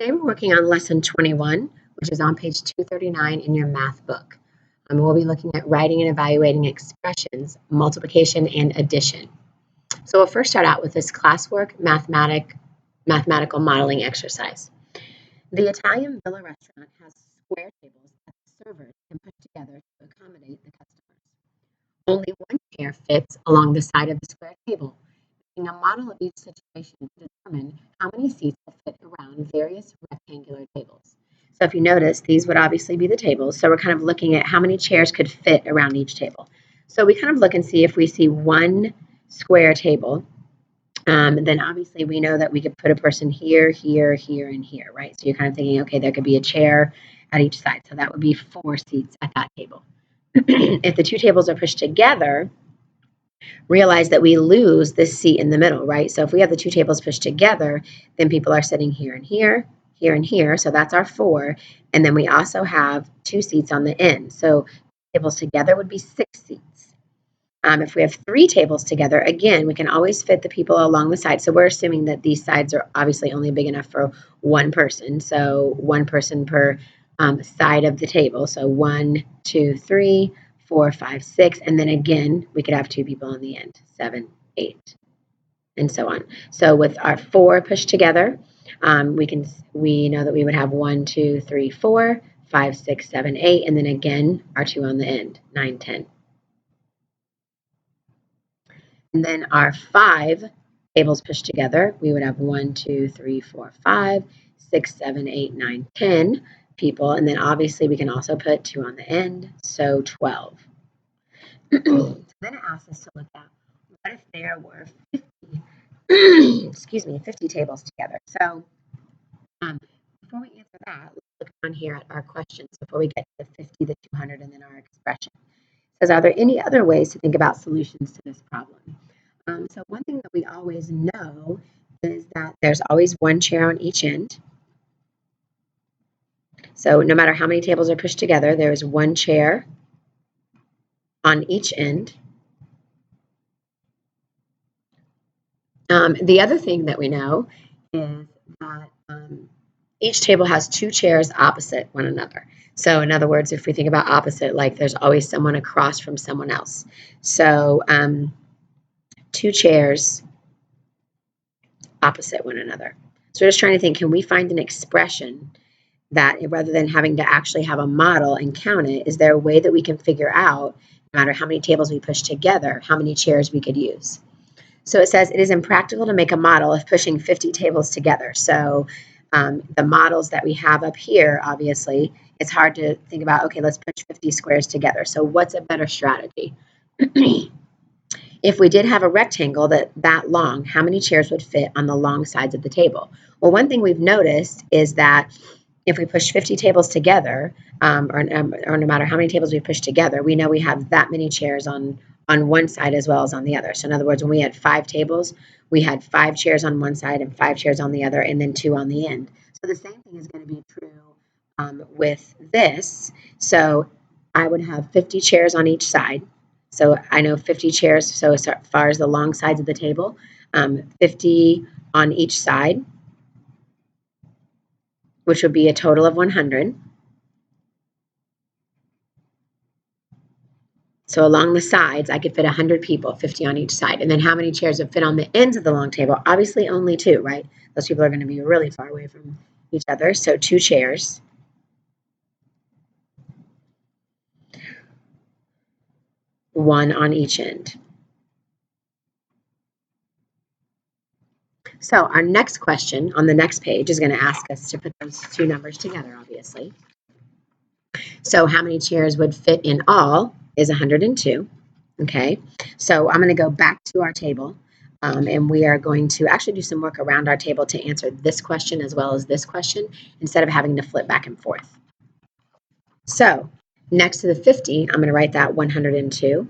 Today we're working on lesson 21, which is on page 239 in your math book. We'll be looking at writing and evaluating expressions, multiplication and addition. So we'll first start out with this classwork mathematical modeling exercise. The Italian Villa restaurant has square tables that the servers can put together to accommodate the customers. Only one chair fits along the side of the square table. A model of each situation to determine how many seats will fit around various rectangular tables. So if you notice, these would obviously be the tables. So we're kind of looking at how many chairs could fit around each table. So we kind of look and see if we see one square table, then obviously we know that we could put a person here, here, here, and here, right? So you're kind of thinking, okay, there could be a chair at each side. So that would be 4 seats at that table. If the two tables are pushed together, realize that we lose this seat in the middle, right? So if we have the two tables pushed together, then people are sitting here and here, here and here. So that's our 4. And then we also have 2 seats on the end. So tables together would be 6 seats. If we have 3 tables together, again, we can always fit the people along the side. So we're assuming that these sides are obviously only big enough for one person. So one person per side of the table. So 1, 2, 3, 4, 5, 6, and then again, we could have 2 people on the end, 7, 8, and so on. So with our 4 pushed together, we know that we would have 1, 2, 3, 4, 5, 6, 7, 8, and then again, our 2 on the end, 9, 10. And then our 5 tables pushed together, we would have 1, 2, 3, 4, 5, 6, 7, 8, 9, 10 people. And then obviously we can also put 2 on the end, so 12. So then it asks us to look at what if there were 50 tables together. So before we answer that, let's look on here at our questions before we get to the 50, the 200, and then our expression. It says, are there any other ways to think about solutions to this problem? So one thing that we always know is that there's always one chair on each end. So no matter how many tables are pushed together, there's one chair on each end. The other thing that we know is that each table has 2 chairs opposite one another. So in other words, if we think about opposite, like there's always someone across from someone else. So 2 chairs opposite one another. So we're just trying to think, can we find an expression that rather than having to actually have a model and count it, is there a way that we can figure out, no matter how many tables we push together, how many chairs we could use? So it says it is impractical to make a model of pushing 50 tables together. So the models that we have up here, obviously, it's hard to think about, okay, let's push 50 squares together. So what's a better strategy? If we did have a rectangle that long, how many chairs would fit on the long sides of the table? Well, one thing we've noticed is that if we push 50 tables together, or no matter how many tables we push together, we know we have that many chairs on one side as well as on the other. So in other words, when we had 5 tables, we had 5 chairs on one side and 5 chairs on the other, and then 2 on the end. So the same thing is going to be true with this. So I would have 50 chairs on each side. So I know 50 chairs, so as far as the long sides of the table, 50 on each side, which would be a total of 100. So along the sides, I could fit 100 people, 50 on each side. And then how many chairs would fit on the ends of the long table? Obviously only 2, right? Those people are going to be really far away from each other. So 2 chairs. One on each end. So our next question on the next page is going to ask us to put those 2 numbers together, obviously. So how many chairs would fit in all is 102. Okay, so I'm going to go back to our table, and we are going to actually do some work around our table to answer this question as well as this question instead of having to flip back and forth. So next to the 50, I'm going to write that 102.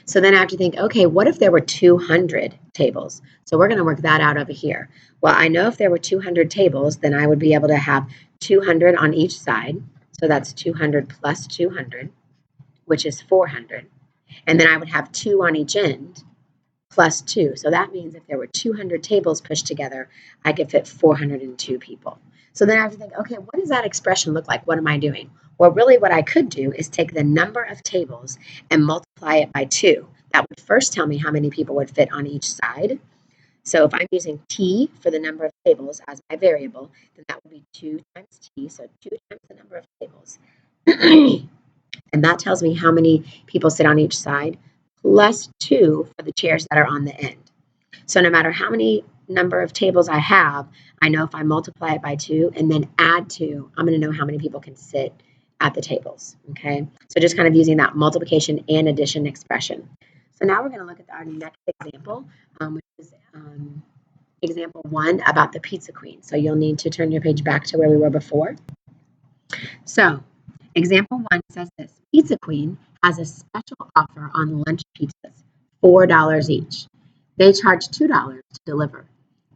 So then I have to think, okay, what if there were 200 tables? So we're going to work that out over here. Well, I know if there were 200 tables, then I would be able to have 200 on each side. So that's 200 plus 200, which is 400. And then I would have 2 on each end. plus 2. So that means if there were 200 tables pushed together, I could fit 402 people. So then I have to think, okay, what does that expression look like? What am I doing? Well, really what I could do is take the number of tables and multiply it by 2. That would first tell me how many people would fit on each side. So if I'm using t for the number of tables as my variable, then that would be 2 times t, so 2 times the number of tables. And that tells me how many people sit on each side, plus 2 for the chairs that are on the end. So no matter how many number of tables I have, I know if I multiply it by 2 and then add 2, I'm going to know how many people can sit at the tables, okay? So just kind of using that multiplication and addition expression. So now we're going to look at our next example, which is example 1 about the pizza queen. So you'll need to turn your page back to where we were before. So example 1 says this: Pizza Queen has a special offer on lunch pizzas, $4 each. They charge $2 to deliver,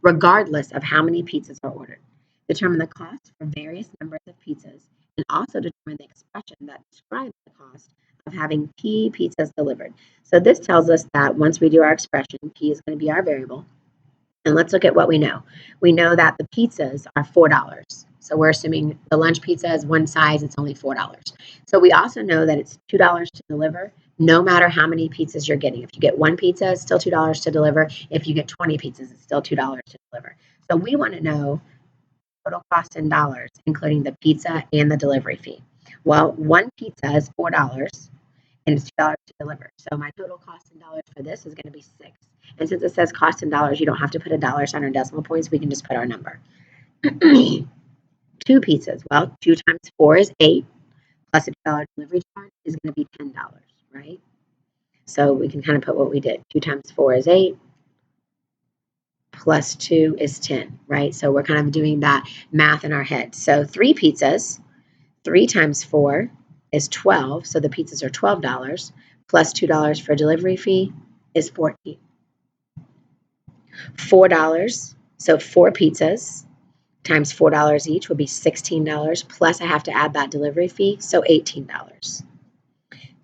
regardless of how many pizzas are ordered. Determine the cost for various numbers of pizzas, and also determine the expression that describes the cost of having P pizzas delivered. So this tells us that once we do our expression, P is going to be our variable. And let's look at what we know. We know that the pizzas are $4. So we're assuming the lunch pizza is one size, it's only $4. So we also know that it's $2 to deliver, no matter how many pizzas you're getting. If you get one pizza, it's still $2 to deliver. If you get 20 pizzas, it's still $2 to deliver. So we want to know total cost in dollars, including the pizza and the delivery fee. Well, one pizza is $4 and it's $2 to deliver. So my total cost in dollars for this is going to be 6. And since it says cost in dollars, you don't have to put a dollar sign or decimal points. We can just put our number. 2 pizzas. Well, 2 times 4 is 8, plus a $2 delivery charge is going to be $10, right? So we can kind of put what we did. 2 times 4 is 8, plus 2 is 10, right? So we're kind of doing that math in our head. So 3 pizzas, 3 times 4 is 12, so the pizzas are $12, plus $2 for delivery fee is $14. $4, so 4 pizzas times $4 each would be $16, plus I have to add that delivery fee, so $18.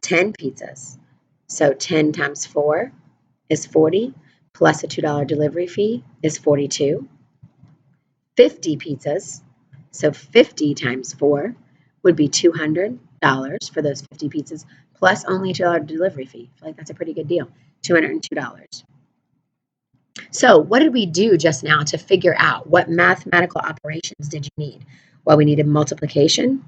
10 pizzas, so 10 times 4 is 40, plus a $2 delivery fee is 42. 50 pizzas, so 50 times 4 would be $200 for those 50 pizzas, plus only a $2 delivery fee. I feel like that's a pretty good deal, $202. So what did we do just now to figure out what mathematical operations did you need? Well, we needed multiplication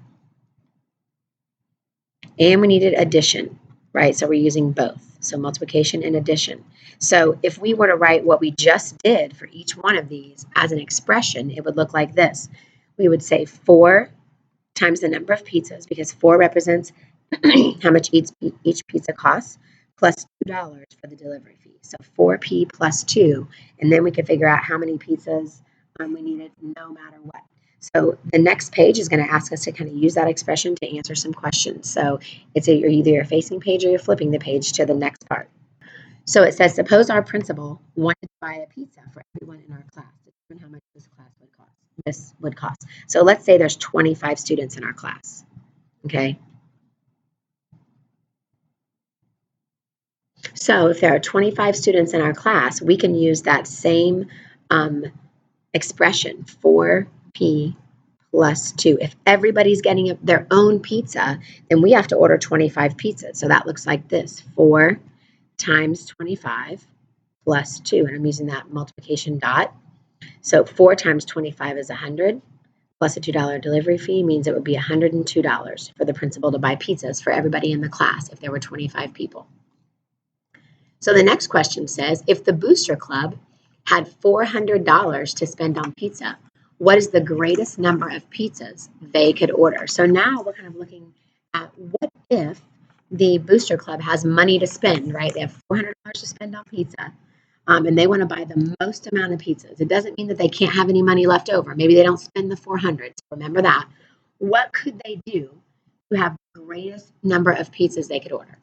and we needed addition, right? So we're using both. So multiplication and addition. So if we were to write what we just did for each one of these as an expression, it would look like this. We would say 4 times the number of pizzas, because 4 represents how much each pizza costs, plus $2 for the delivery fee. So 4p plus 2, and then we can figure out how many pizzas we needed no matter what. So the next page is going to ask us to kind of use that expression to answer some questions. So it's either you're facing page or you're flipping the page to the next part. So it says, suppose our principal wanted to buy a pizza for everyone in our class. Determine how much this would cost. So let's say there's 25 students in our class. Okay. So if there are 25 students in our class, we can use that same expression, 4p plus 2. If everybody's getting their own pizza, then we have to order 25 pizzas. So that looks like this: 4 times 25 plus 2. And I'm using that multiplication dot. So 4 times 25 is 100, plus a $2 delivery fee means it would be $102 for the principal to buy pizzas for everybody in the class if there were 25 people. So the next question says, if the Booster Club had $400 to spend on pizza, what is the greatest number of pizzas they could order? So now we're kind of looking at what if the Booster Club has money to spend, right? They have $400 to spend on pizza, and they want to buy the most amount of pizzas. It doesn't mean that they can't have any money left over. Maybe they don't spend the $400. So remember that. What could they do to have the greatest number of pizzas they could order?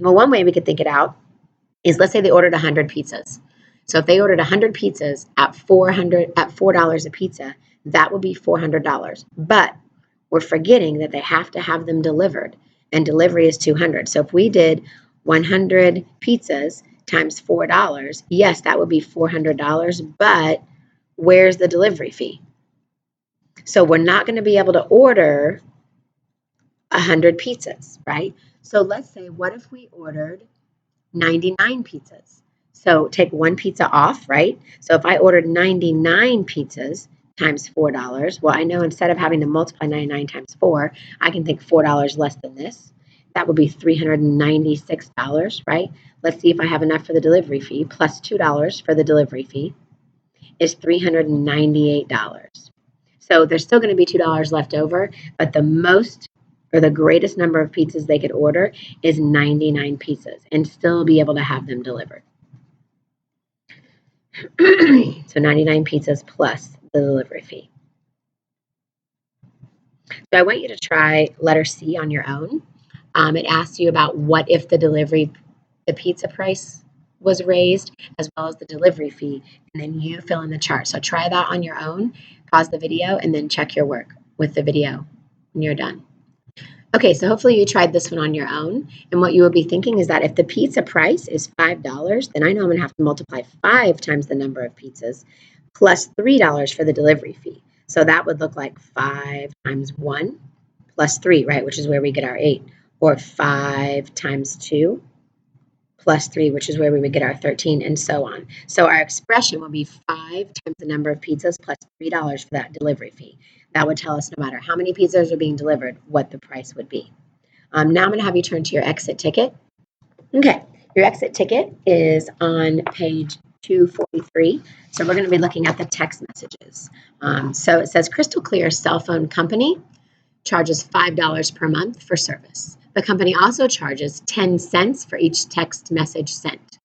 Well, one way we could think it out is, let's say they ordered 100 pizzas. So if they ordered 100 pizzas at $4 a pizza, that would be $400. But we're forgetting that they have to have them delivered, and delivery is $200. So if we did 100 pizzas times $4, yes, that would be $400, but where's the delivery fee? So we're not going to be able to order 100 pizzas, right? So let's say, what if we ordered 99 pizzas? So take one pizza off, right? So if I ordered 99 pizzas times $4, well, I know instead of having to multiply 99 times 4, I can think $4 less than this. That would be $396, right? Let's see if I have enough for the delivery fee. Plus $2 for the delivery fee is $398. So there's still going to be $2 left over, but the most or the greatest number of pizzas they could order is 99 pizzas and still be able to have them delivered. So 99 pizzas plus the delivery fee. So I want you to try letter C on your own. It asks you about what if the pizza price was raised, as well as the delivery fee, and then you fill in the chart. So try that on your own, pause the video, and then check your work with the video when you're done. Okay, so hopefully you tried this one on your own, and what you will be thinking is that if the pizza price is $5, then I know I'm going to have to multiply 5 times the number of pizzas plus $3 for the delivery fee. So that would look like 5 times 1 plus 3, right, which is where we get our 8, or 5 times 2 plus 3, which is where we would get our 13, and so on. So our expression will be 5 times the number of pizzas plus $3 for that delivery fee. That would tell us no matter how many pizzas are being delivered, what the price would be. Now I'm going to have you turn to your exit ticket. Okay, your exit ticket is on page 243. So we're going to be looking at the text messages. So it says Crystal Clear Cell Phone Company charges $5 per month for service. The company also charges 10 cents for each text message sent.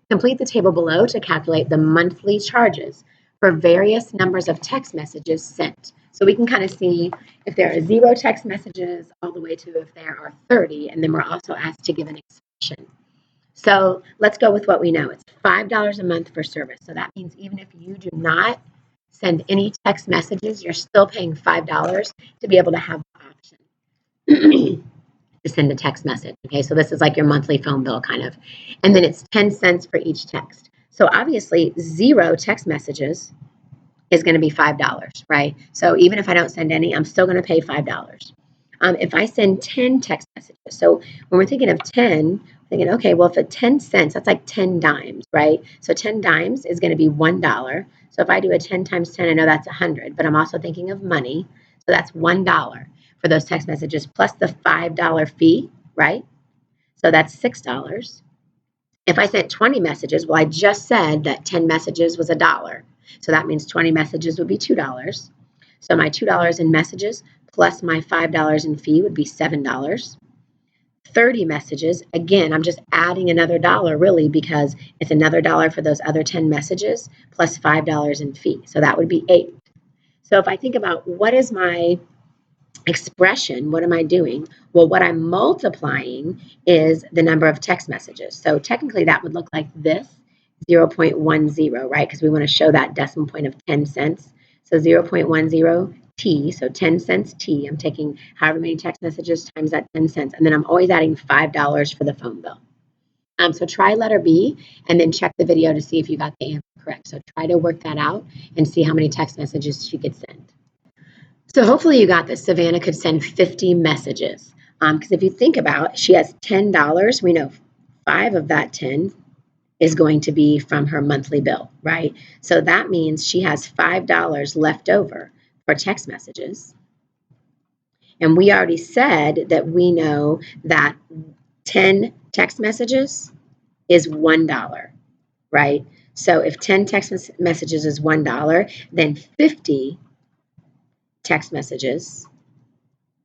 Complete the table below to calculate the monthly charges for various numbers of text messages sent. So we can kind of see if there are 0 text messages all the way to if there are 30, and then we're also asked to give an expression. So let's go with what we know. It's $5 a month for service. So that means even if you do not send any text messages, you're still paying $5 to be able to have the option to send a text message. Okay, so this is like your monthly phone bill kind of. And then it's 10 cents for each text. So obviously 0 text messages is going to be $5, right? So even if I don't send any, I'm still going to pay $5. If I send 10 text messages, so when we're thinking of 10, thinking, okay, well, for 10 cents, that's like 10 dimes, right? So 10 dimes is going to be $1. So if I do a 10 times 10, I know that's 100, but I'm also thinking of money. So that's $1 for those text messages plus the $5 fee, right? So that's $6. If I sent 20 messages, well, I just said that 10 messages was $1. So that means 20 messages would be $2. So my $2 in messages plus my $5 in fee would be $7. 30 messages, again, I'm just adding another dollar really because it's another dollar for those other 10 messages plus $5 in fee. So that would be 8. So if I think about what is my expression, what am I doing? Well, what I'm multiplying is the number of text messages. So technically that would look like this, 0.10, right? Because we want to show that decimal point of 10 cents. So 0.10 T, so 10 cents T. I'm taking however many text messages times that 10 cents. And then I'm always adding $5 for the phone bill. So try letter B and then check the video to see if you got the answer correct. So try to work that out and see how many text messages she could send. So hopefully you got this. Savannah could send 50 messages. Because if you think about, she has $10. We know 5 of that 10 is going to be from her monthly bill, right? So that means she has $5 left over for text messages. And we already said that we know that 10 text messages is $1, right? So if 10 text messages is $1, then 50 text messages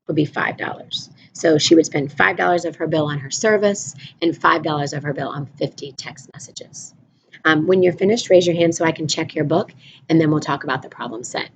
would be $5. So she would spend $5 of her bill on her service and $5 of her bill on 50 text messages. When you're finished, raise your hand so I can check your book, and then we'll talk about the problem set.